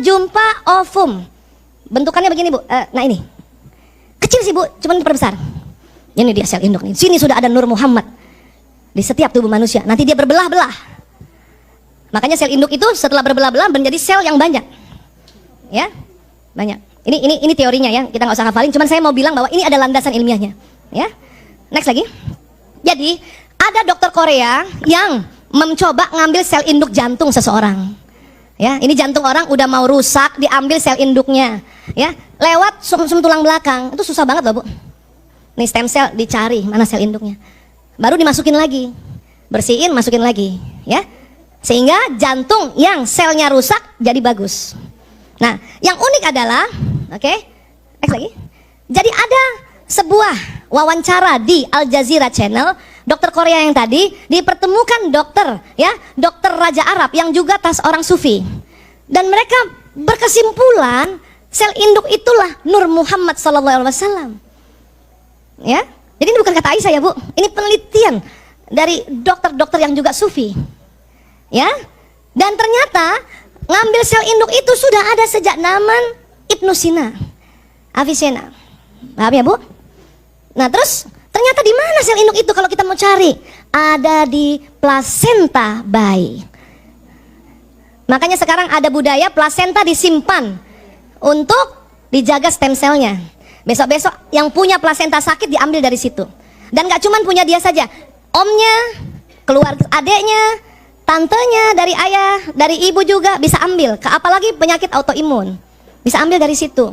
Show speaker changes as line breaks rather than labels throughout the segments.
berjumpa ovum. Bentukannya begini Bu. Nah ini. Kecil sih Bu, cuman diperbesar. Ini dia sel induk nih. Sini sudah ada Nur Muhammad. Di setiap tubuh manusia. Nanti dia berbelah-belah. Makanya sel induk itu setelah berbelah-belah menjadi sel yang banyak. Ya, banyak. Ini teorinya ya. Kita nggak usah hafalin. Cuman saya mau bilang bahwa ini ada landasan ilmiahnya. Ya. Next lagi. Jadi ada dokter Korea yang mencoba ngambil sel induk jantung seseorang. Ya, ini jantung orang udah mau rusak, diambil sel induknya, ya, lewat sum-sum tulang belakang. Itu susah banget loh Bu. Nih stem cell dicari mana sel induknya, baru dimasukin lagi, bersihin, masukin lagi, ya, sehingga jantung yang selnya rusak jadi bagus. Nah, yang unik adalah, oke, next lagi. Jadi ada sebuah wawancara di Al Jazeera Channel. Dokter Korea yang tadi dipertemukan dokter Raja Arab yang juga orang sufi, dan mereka berkesimpulan sel induk itulah Nur Muhammad SAW. Ya, jadi ini bukan kata Aisyah ya Bu, ini penelitian dari dokter-dokter yang juga sufi. Ya, dan ternyata ngambil sel induk itu sudah ada sejak zaman Ibnu Sina, Avicenna. Paham ya Bu? Nah terus ternyata di mana sel induk itu kalau kita mau cari? Ada di plasenta bayi. Makanya sekarang ada budaya plasenta disimpan untuk dijaga stem selnya. Besok-besok yang punya plasenta sakit diambil dari situ. Dan gak cuman punya dia saja, omnya, keluarga adeknya, tantenya, dari ayah, dari ibu juga bisa ambil. Apalagi penyakit autoimun, bisa ambil dari situ.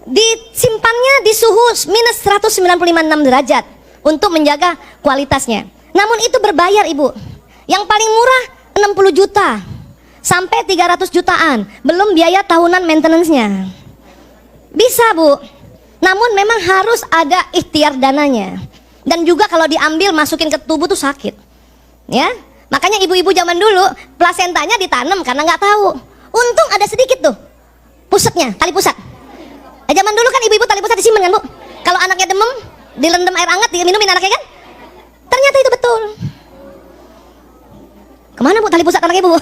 Disimpannya di suhu minus 195,6 derajat untuk menjaga kualitasnya. Namun itu berbayar Ibu. Yang paling murah 60 juta sampai 300 jutaan, belum biaya tahunan maintenance-nya. Bisa Bu, namun memang harus ada ikhtiar dananya. Dan juga kalau diambil masukin ke tubuh tuh sakit. Ya, makanya ibu-ibu zaman dulu plasentanya ditanam karena nggak tahu. Untung ada sedikit tuh pusatnya, tali pusat. Zaman dulu kan ibu-ibu tali pusat disimpan kan Bu. Kalau anaknya demam, direndam air hangat, diminumin anaknya kan. Ternyata itu betul. Kemana Bu tali pusat anaknya Bu?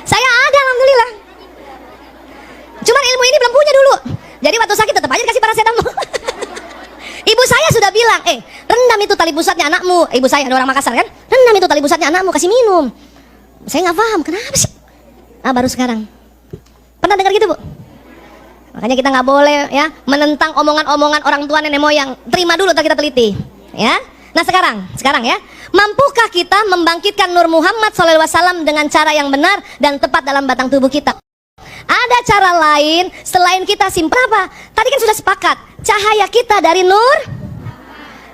Saya ada alhamdulillah. Cuman ilmu ini belum punya dulu. Jadi waktu sakit tetap aja dikasih paracetamol. Ibu saya sudah bilang, rendam itu tali pusatnya anakmu. Ibu saya ada orang Makassar kan, rendam itu tali pusatnya anakmu, kasih minum. Saya nggak paham kenapa sih. Baru sekarang. Pernah dengar gitu Bu? Makanya kita nggak boleh ya menentang omongan-omongan orang tua nenek moyang. Terima dulu kita teliti, ya. Nah sekarang ya, mampukah kita membangkitkan Nur Muhammad SAW dengan cara yang benar dan tepat dalam batang tubuh kita? Ada cara lain selain kita simpan apa? Tadi kan sudah sepakat, cahaya kita dari Nur,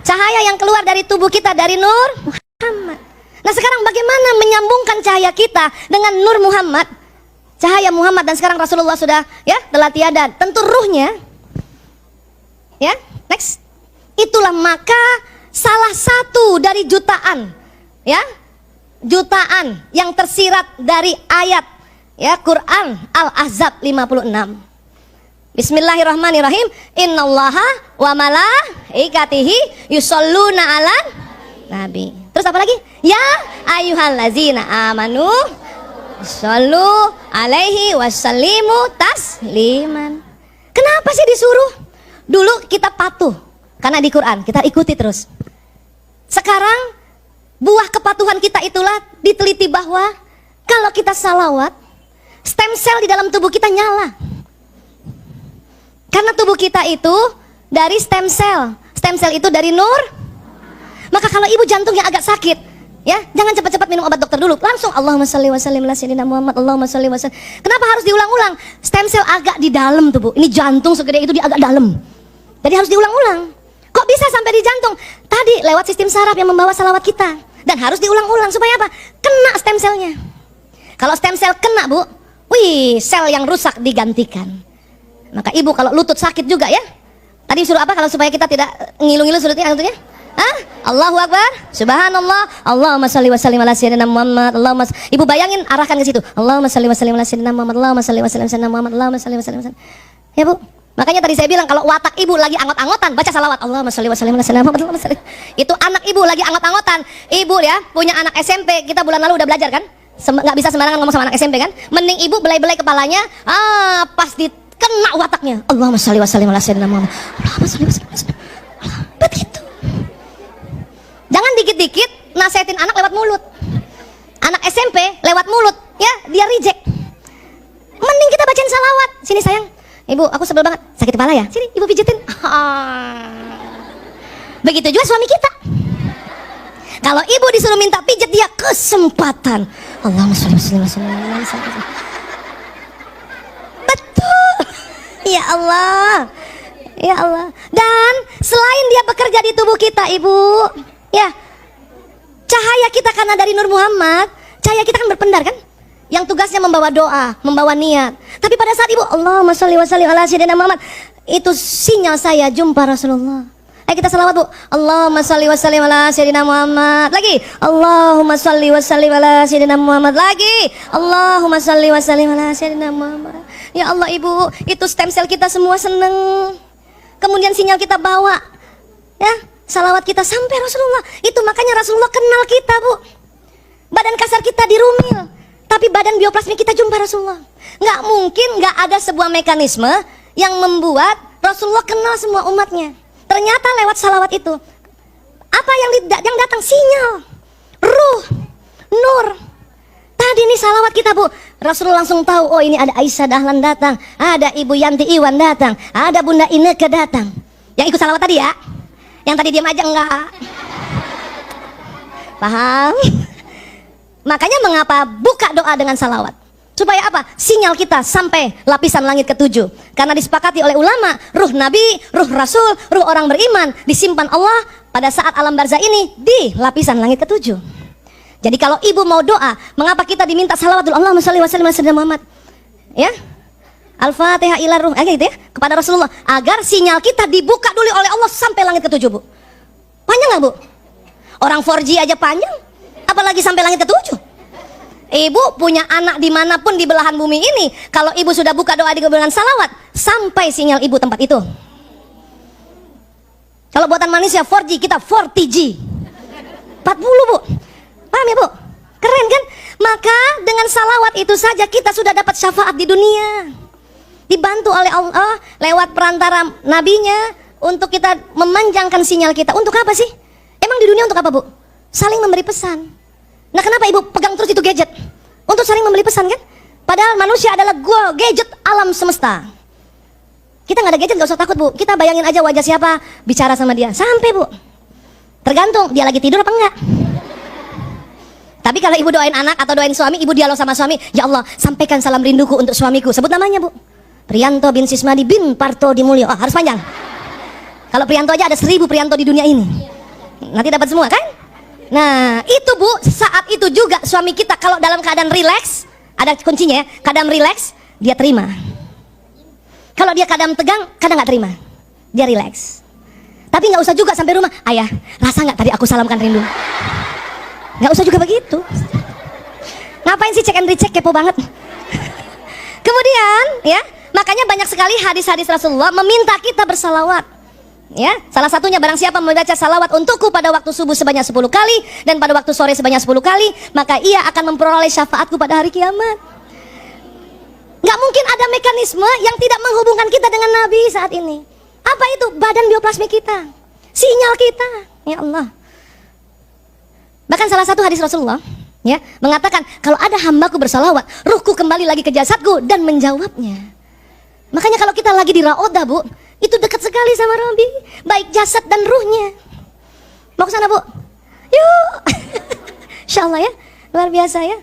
cahaya yang keluar dari tubuh kita dari Nur Muhammad. Nah sekarang bagaimana menyambungkan cahaya kita dengan Nur Muhammad? Cahaya Muhammad, dan sekarang Rasulullah sudah ya telah tiada. Tentu ruhnya. Ya, next. Itulah maka salah satu dari jutaan ya, jutaan yang tersirat dari ayat ya Quran Al-Ahzab 56. Bismillahirrahmanirrahim. Innallaha wa malaikatihi yusholluna 'alan nabi. Terus apa lagi? Ya ayyuhallazina amanu shollu alaihi wasallimu tasliman. Kenapa sih disuruh? Dulu kita patuh karena di Quran kita ikuti terus. Sekarang buah kepatuhan kita itulah diteliti bahwa kalau kita salawat, stem cell di dalam tubuh kita nyala. Karena tubuh kita itu dari stem cell. Stem cell itu dari Nur. Maka kalau ibu jantungnya agak sakit, ya, jangan cepat-cepat minum obat dokter dulu. Langsung Allahumma shalli wa sallim ala sayyidina Muhammad. Allahumma shalli wa sallim. Kenapa harus diulang-ulang? Stem cell agak di dalam tubuh. Ini jantung segede itu dia agak dalam. Jadi harus diulang-ulang. Kok bisa sampai di jantung? Tadi lewat sistem saraf yang membawa salawat kita. Dan harus diulang-ulang supaya apa? Kena stem cellnya. Kalau stem cell kena Bu, wih, sel yang rusak digantikan. Maka ibu kalau lutut sakit juga ya. Tadi suruh apa kalau supaya kita tidak ngilu-ngilu lututnya? Allahu Akbar, Subhanallah, Allahumma shalli wa sallim ala sayyidina Muhammad. Ibu bayangin, arahkan ke situ. Allahumma shalli wa sallim ala sayyidina Muhammad. Allahumma shalli wa sallim ala sayyidina Muhammad. Allahumma shalli wa sallim. Ya Bu, makanya tadi saya bilang kalau watak ibu lagi angot-angotan, baca salawat. Allahumma shalli wa sallim ala sayyidina Muhammad. Allahumma shalli. Itu anak ibu lagi angot-angotan. Ibu ya punya anak SMP, kita bulan lalu udah belajar kan? nggak bisa sembarangan ngomong sama anak SMP kan? Mending ibu belai-belai kepalanya, pas kena wataknya. Allahumma sholli wa sallim ala sayyidina Muhammad. Allahumma sholli wa sallim ala sayyidina Muhammad. Begitu. Jangan dikit-dikit nasihatin anak lewat mulut. Anak SMP lewat mulut, ya dia reject. Mending kita bacain salawat. Sini sayang, ibu aku sebel banget, sakit kepala ya. Sini ibu pijetin. Begitu juga suami kita. Kalau ibu disuruh minta pijet, dia kesempatan. Allahumma sholli wa sallim ala sayyidina Muhammad. Betul. Ya Allah. Ya Allah. Dan selain dia bekerja di tubuh kita, ibu, ya, cahaya kita karena dari Nur Muhammad, cahaya kita kan berpendar kan? Yang tugasnya membawa doa, membawa niat. Tapi pada saat ibu Allahumma sholli wa sallim ala sayyidina Muhammad, itu sinyal saya jumpa Rasulullah. Ayo kita salawat bu. Allahumma sholli wa sallim ala sayyidina Muhammad. Lagi. Allahumma sholli wa sallim ala sayyidina Muhammad. Lagi. Allahumma sholli wa sallim ala sayyidina Muhammad. Ya Allah ibu, itu stem cell kita semua seneng. Kemudian sinyal kita bawa, ya, salawat kita sampai Rasulullah. Itu makanya Rasulullah kenal kita bu. Badan kasar kita dirumil, tapi badan bioplasmi kita jumpa Rasulullah. Nggak mungkin nggak ada sebuah mekanisme yang membuat Rasulullah kenal semua umatnya. Ternyata lewat salawat itu, apa yang datang? Sinyal, ruh, nur. Tadi nih salawat kita bu, Rasulullah langsung tahu, oh ini ada Aisyah Dahlan datang, ada Ibu Yanti Iwan datang, ada Bunda Ineke datang. Yang ikut salawat tadi ya, yang tadi diam aja enggak. Paham? Makanya mengapa buka doa dengan salawat? Supaya apa? Sinyal kita sampai lapisan langit ke-7. Karena disepakati oleh ulama, ruh Nabi, ruh Rasul, ruh orang beriman disimpan Allah pada saat alam barzah ini di lapisan langit ke-7. Jadi kalau ibu mau doa, mengapa kita diminta salawat dulu? Allahumma sholli wa sallim ala sayyidina Muhammad. Ya? Al-Fatihah ila ruh, gitu ya, kepada Rasulullah, agar sinyal kita dibuka dulu oleh Allah sampai langit ke-7, Bu. Panjang nggak, Bu? Orang 4G aja panjang, apalagi sampai langit ke-7. Ibu punya anak dimanapun di belahan bumi ini, kalau ibu sudah buka doa dengan salawat, sampai sinyal ibu tempat itu. Kalau buatan manusia 4G, kita 40G 40, Bu. Paham ya, Bu? Keren kan? Maka dengan salawat itu saja kita sudah dapat syafaat di dunia, dibantu oleh Allah lewat perantara nabinya, untuk kita memanjangkan sinyal kita. Untuk apa sih? Emang di dunia untuk apa, Bu? Saling memberi pesan. Nah kenapa ibu pegang terus itu gadget? Untuk saling memberi pesan kan? Padahal manusia adalah gadget alam semesta. Kita nggak ada gadget nggak usah takut, Bu. Kita bayangin aja wajah siapa, bicara sama dia. Sampai, Bu. Tergantung dia lagi tidur apa enggak. Tapi kalau ibu doain anak atau doain suami, ibu dialog sama suami, ya Allah sampaikan salam rinduku untuk suamiku. Sebut namanya, Bu. Priyanto bin Sismadi bin Parto Dimulyo. Oh, harus panjang. Kalau Priyanto aja ada 1000 Priyanto di dunia ini. Nanti dapat semua kan? Nah itu, Bu, saat itu juga suami kita kalau dalam keadaan rileks, ada kuncinya ya, keadaan rileks dia terima. Kalau dia keadaan tegang, kadang nggak terima, dia rileks. Tapi nggak usah juga sampai rumah, ayah rasa nggak tadi aku salamkan rindu? Nggak usah juga begitu. Ngapain sih cek and recheck, kepo banget. Kemudian ya, makanya banyak sekali hadis-hadis Rasulullah meminta kita bersalawat. Ya, salah satunya barang siapa membaca salawat untukku pada waktu subuh sebanyak 10 kali dan pada waktu sore sebanyak 10 kali, maka ia akan memperoleh syafaatku pada hari kiamat. Gak mungkin ada mekanisme yang tidak menghubungkan kita dengan Nabi saat ini. Apa itu? Badan bioplasmi kita, sinyal kita. Ya Allah. Bahkan salah satu hadis Rasulullah ya mengatakan, kalau ada hambaku bersalawat, ruhku kembali lagi ke jasadku dan menjawabnya. Makanya kalau kita lagi di Raodah, Bu, itu dekat sekali sama Robi, baik jasad dan ruhnya. Mau ke sana, Bu? Yuk. Insya Allah ya, luar biasa ya.